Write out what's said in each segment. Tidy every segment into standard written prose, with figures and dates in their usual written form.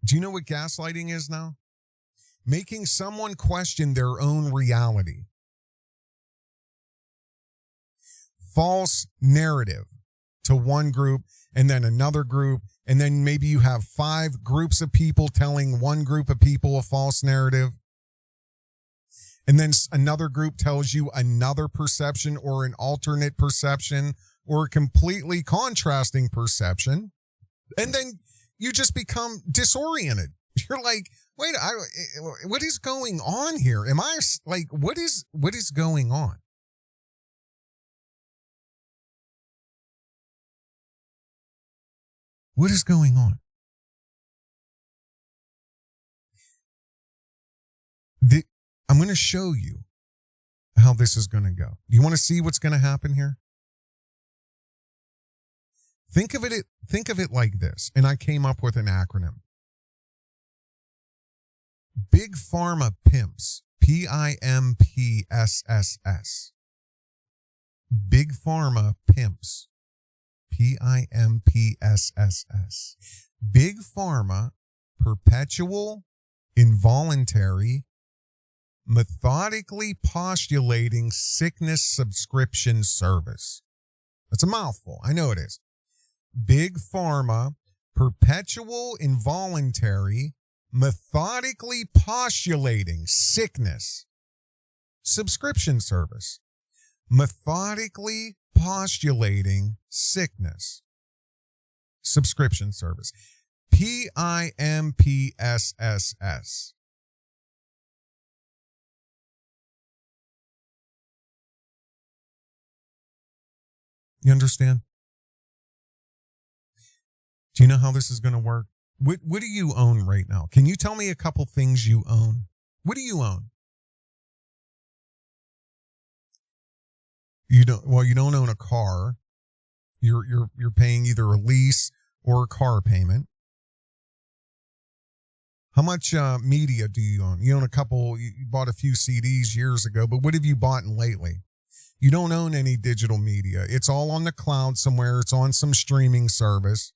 Do you know what gaslighting is now? Making someone question their own reality. False narrative to one group and then another group. And then maybe you have 5 groups of people telling one group of people a false narrative. And then another group tells you another perception or an alternate perception or a completely contrasting perception. And then you just become disoriented. You're like, wait, what is going on here? Am I like, what is going on? What is going on? I'm going to show you how this is going to go. Do you want to see what's going to happen here? Think of it like this, and I came up with an acronym. Big Pharma Pimps, PIMPSSS. Big Pharma Pimps, PIMPSSS. Big Pharma, perpetual, involuntary, methodically postulating sickness subscription service. That's a mouthful. I know it is. Big Pharma, perpetual, involuntary, methodically postulating sickness subscription service. Methodically postulating sickness subscription service. PIMPSSS. You understand? Do you know how this is going to work? What do you own right now? Can you tell me a couple things you own? What do you own? You don't own a car. You're paying either a lease or a car payment. How much media do you own? You own a couple, you bought a few CDs years ago, but what have you bought lately? You don't own any digital media. It's all on the cloud somewhere. It's on some streaming service.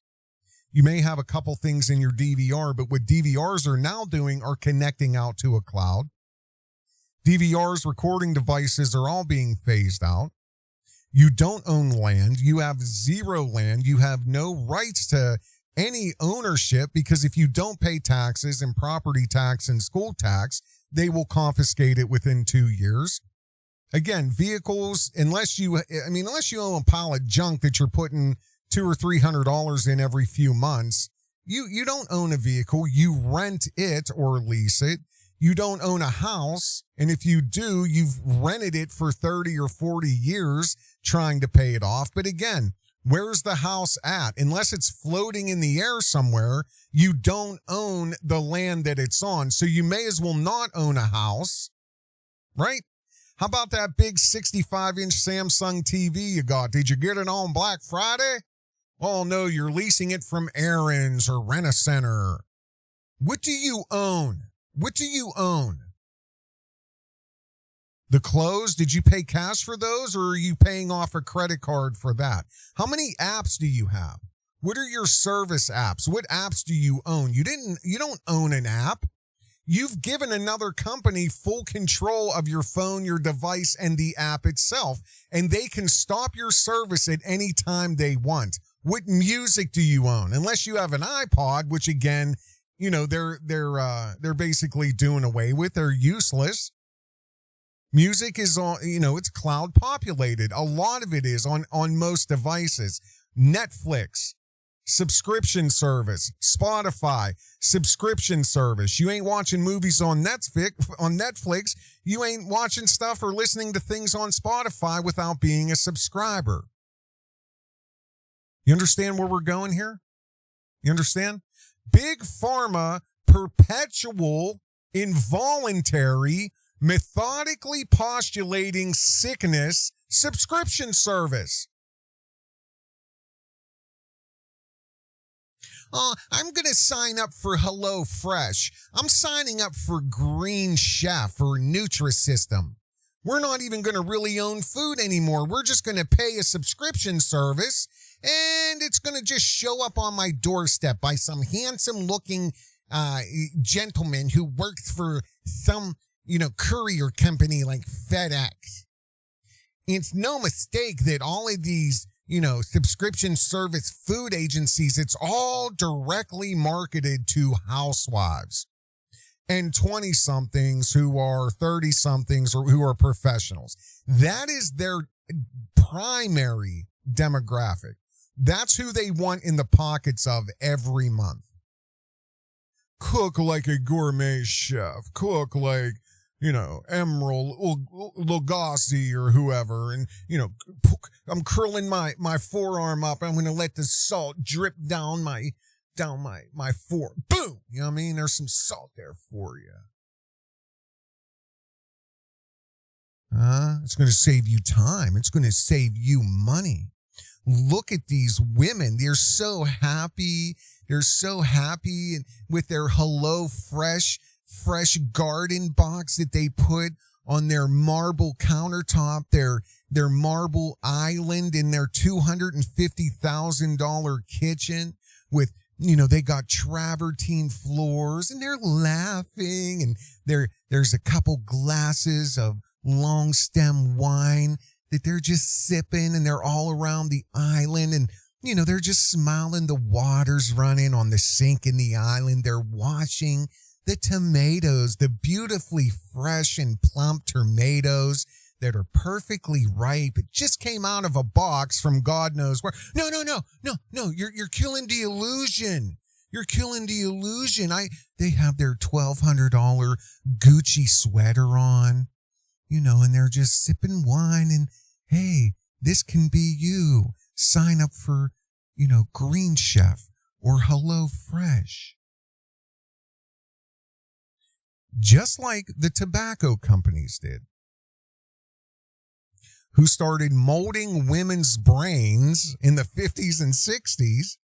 You may have a couple things in your DVR, but what DVRs are now doing are connecting out to a cloud. DVRs, recording devices are all being phased out. You don't own land. You have zero land. You have no rights to any ownership because if you don't pay taxes and property tax and school tax, they will confiscate it within 2 years. Again, vehicles, unless you own a pile of junk that you're putting $200 or $300 in every few months, you don't own a vehicle. You rent it or lease it. You don't own a house. And if you do, you've rented it for 30 or 40 years trying to pay it off. But again, where's the house at? Unless it's floating in the air somewhere, you don't own the land that it's on. So you may as well not own a house, right? How about that big 65-inch Samsung TV you got? Did you get it on Black Friday? Oh, no, you're leasing it from Aaron's or Rent-A-Center. What do you own? What do you own? The clothes, did you pay cash for those or are you paying off a credit card for that? How many apps do you have? What are your service apps? What apps do you own? You don't own an app. You've given another company full control of your phone, your device, and the app itself, and they can stop your service at any time they want. What music do you own? Unless you have an iPod, which again, they're basically doing away with. They're useless. Music is on, it's cloud populated. A lot of it is on most devices. Netflix, subscription service. Spotify, subscription service. You ain't watching movies on Netflix. You ain't watching stuff or listening to things on Spotify without being a subscriber. You understand where we're going here? You understand? Big Pharma, perpetual, involuntary, methodically postulating sickness subscription service. I'm going to sign up for HelloFresh. I'm signing up for Green Chef or Nutrisystem. We're not even going to really own food anymore. We're just going to pay a subscription service, and it's going to just show up on my doorstep by some handsome-looking gentleman who works for some, courier company like FedEx. It's no mistake that all of these, subscription service food agencies, it's all directly marketed to housewives and 20-somethings who are 30-somethings or who are professionals. That is their primary demographic. That's who they want in the pockets of every month. Cook like a gourmet chef. Cook like, Emerald Lagasse or whoever. And, I'm curling my forearm up. I'm going to let the salt drip down my fork. Boom! You know what I mean? There's some salt there for you. It's going to save you time. It's going to save you money. Look at these women. They're so happy. They're so happy with their Hello Fresh garden box that they put on their marble countertop, their marble island in their $250,000 kitchen with, they got travertine floors and they're laughing and there's a couple glasses of long stem wine that they're just sipping and they're all around the island and, they're just smiling. The water's running on the sink in the island. They're washing the tomatoes, the beautifully fresh and plump tomatoes that are perfectly ripe. It just came out of a box from God knows where. No. You're killing the illusion. You're killing the illusion. They have their $1,200 Gucci sweater on, and they're just sipping wine and, hey, this can be you. Sign up for, Green Chef or Hello Fresh. Just like the tobacco companies did, who started molding women's brains in the 50s and 60s,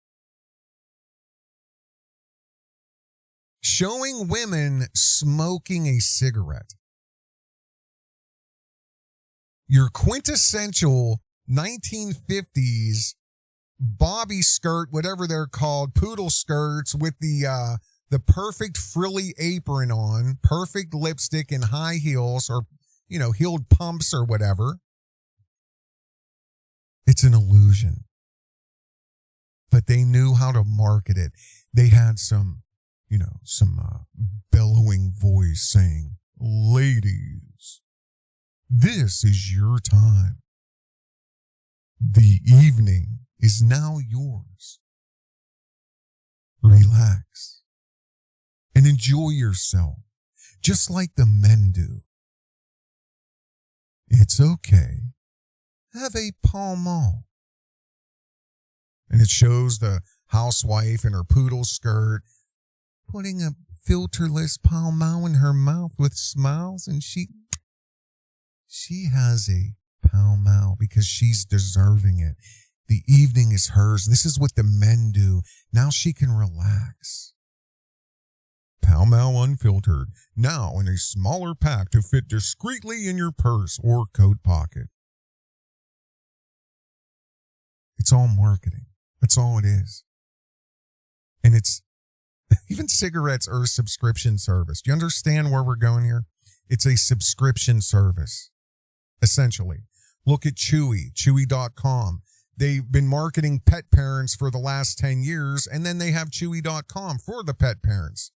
showing women smoking a cigarette. Your quintessential 1950s bobby skirt, whatever they're called, poodle skirts with the perfect frilly apron on, perfect lipstick and high heels or, heeled pumps or whatever. It's an illusion. But they knew how to market it. They had some bellowing voice saying, "Ladies, this is your time. The evening is now yours. Relax and enjoy yourself, just like the men do. It's okay. Have a Pall Mall." And it shows the housewife in her poodle skirt putting a filterless Pall Mall in her mouth with smiles, and she has a Pall Mall because she's deserving it. The evening is hers. This is what the men do. Now she can relax. Pall Mall Unfiltered, now in a smaller pack to fit discreetly in your purse or coat pocket. It's all marketing. That's all it is. And it's, even cigarettes are a subscription service. Do you understand where we're going here? It's a subscription service, essentially. Look at Chewy.com. They've been marketing pet parents for the last 10 years, and then they have Chewy.com for the pet parents.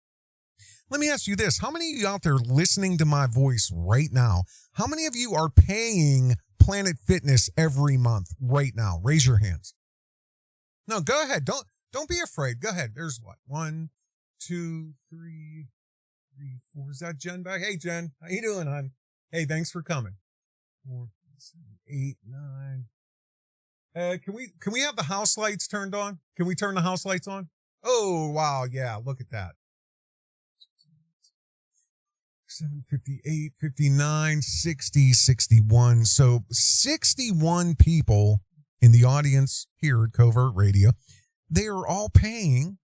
Let me ask you this. How many of you out there listening to my voice right now, how many of you are paying Planet Fitness every month right now? Raise your hands. No, go ahead. Don't be afraid. Go ahead. There's what? 1, 2, 3, 4. Is that Jen back? Hey, Jen. How you doing, hon? Hey, thanks for coming. 4, 7, 8, 9. Can we have the house lights turned on? Can we turn the house lights on? Oh, wow. Yeah. Look at that. 7, 58, 59, 60, 61. So 61 people in the audience here at Covert Radio, they are all paying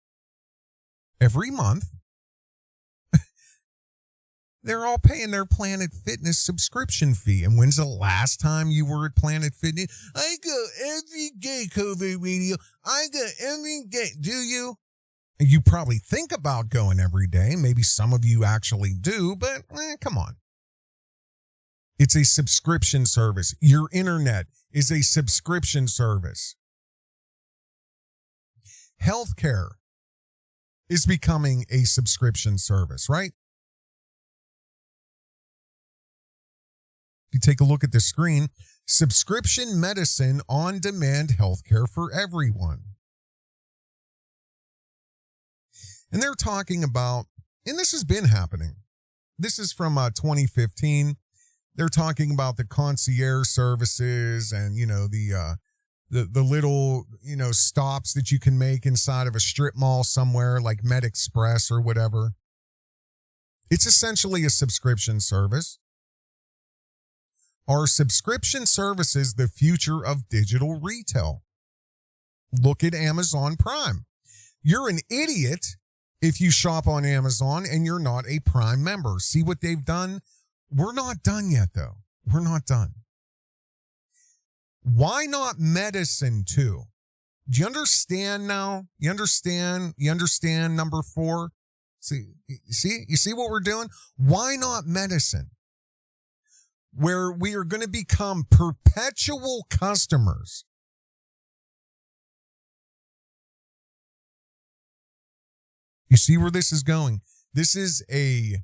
every month. They're all paying their Planet Fitness subscription fee. And when's the last time you were at Planet Fitness? I go every day, Covert Radio. I go every day. Do you? You probably think about going every day. Maybe some of you actually do, but come on. It's a subscription service. Your internet is a subscription service. Healthcare is becoming a subscription service, right? If you take a look at the screen, subscription medicine on-demand healthcare for everyone. And they're talking about, and this has been happening. This is from 2015. They're talking about the concierge services and, the little, stops that you can make inside of a strip mall somewhere like Med Express or whatever. It's essentially a subscription service. Are subscription services the future of digital retail? Look at Amazon Prime. You're an idiot if you shop on Amazon and you're not a Prime member. See what they've done? We're not done yet, though. We're not done. Why not medicine, too? Do you understand now? You understand? You understand number 4? You see what we're doing? Why not medicine? Where we are going to become perpetual customers. You see where this is going? This is a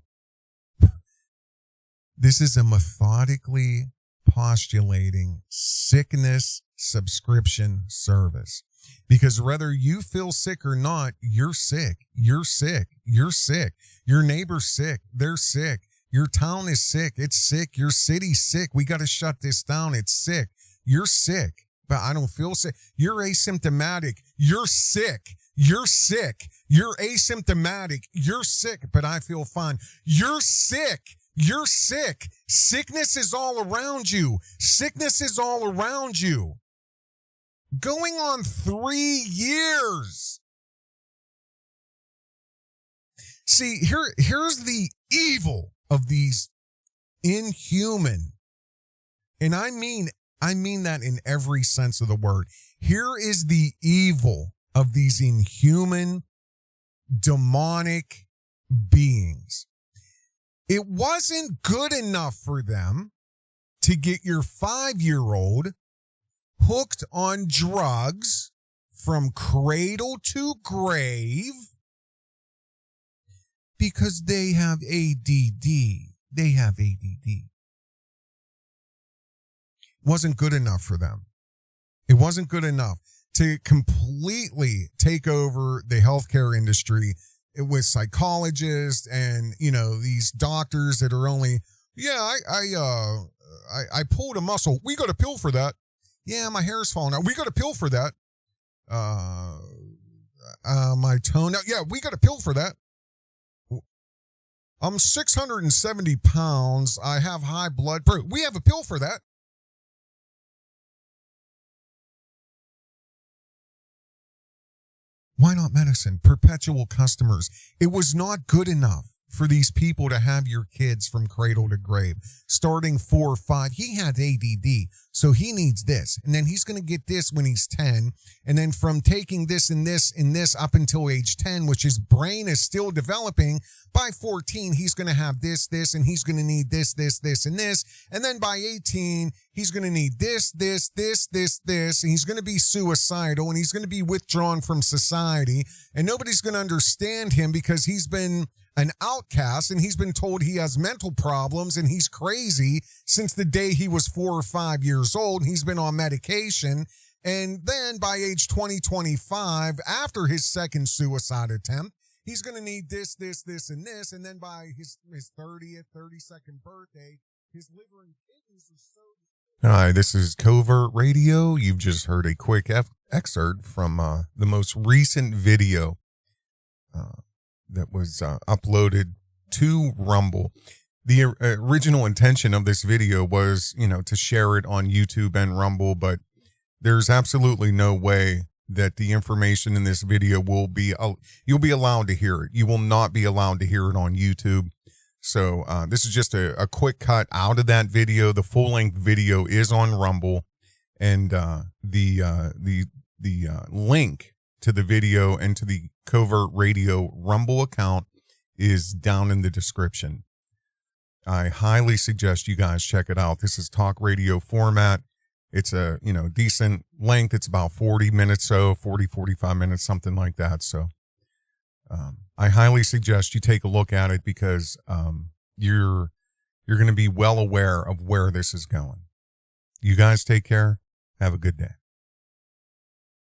methodically postulating sickness subscription service. Because whether you feel sick or not, you're sick. You're sick. You're sick. Your neighbor's sick. They're sick. Your town is sick. It's sick. Your city's sick. We got to shut this down. It's sick. You're sick, but I don't feel sick. You're asymptomatic. You're sick. You're sick. You're asymptomatic. You're sick, but I feel fine. You're sick. You're sick. Sickness is all around you. Sickness is all around you. Going on 3 years. See, here's the evil of these inhuman, and I mean that in every sense of the word. Here is the evil of these inhuman, demonic beings. It wasn't good enough for them to get your 5-year-old hooked on drugs from cradle to grave because they have ADD. They have ADD. Wasn't good enough for them. It wasn't good enough to completely take over the healthcare industry with psychologists and, these doctors that are only, I pulled a muscle. We got a pill for that. Yeah, my hair's falling out. We got a pill for that. My toenail. Yeah, we got a pill for that. I'm 670 pounds. I have high blood pressure. We have a pill for that. Why not medicine? Perpetual customers. It was not good enough for these people to have your kids from cradle to grave. Starting 4 or 5, he had ADD, so he needs this. And then he's going to get this when he's 10. And then from taking this and this and this up until age 10, which his brain is still developing, by 14, he's going to have this, and he's going to need this, and this. And then by 18, he's going to need this, and he's going to be suicidal, and he's going to be withdrawn from society. And nobody's going to understand him because he's been an outcast, and he's been told he has mental problems and he's crazy since the day he was 4 or 5 years old. He's been on medication. And then by age 20, 25, after his second suicide attempt, he's going to need this, and this. And then by his 30th, 32nd birthday, his liver and kidneys are so... Hi, this is Covert Radio. You've just heard a quick excerpt from the most recent video that was uploaded to Rumble. The original intention of this video was, to share it on YouTube and Rumble, but there's absolutely no way that the information in this video you'll be allowed to hear it. You will not be allowed to hear it on YouTube. So this is just a quick cut out of that video. The full-length video is on Rumble, and the link to the video and to the Covert Radio Rumble account is down in the description. I highly suggest you guys check it out. This is talk radio format. It's a, decent length. It's about 40 minutes, 45 minutes, something like that. So I highly suggest you take a look at it because you're going to be well aware of where this is going. You guys take care. Have a good day.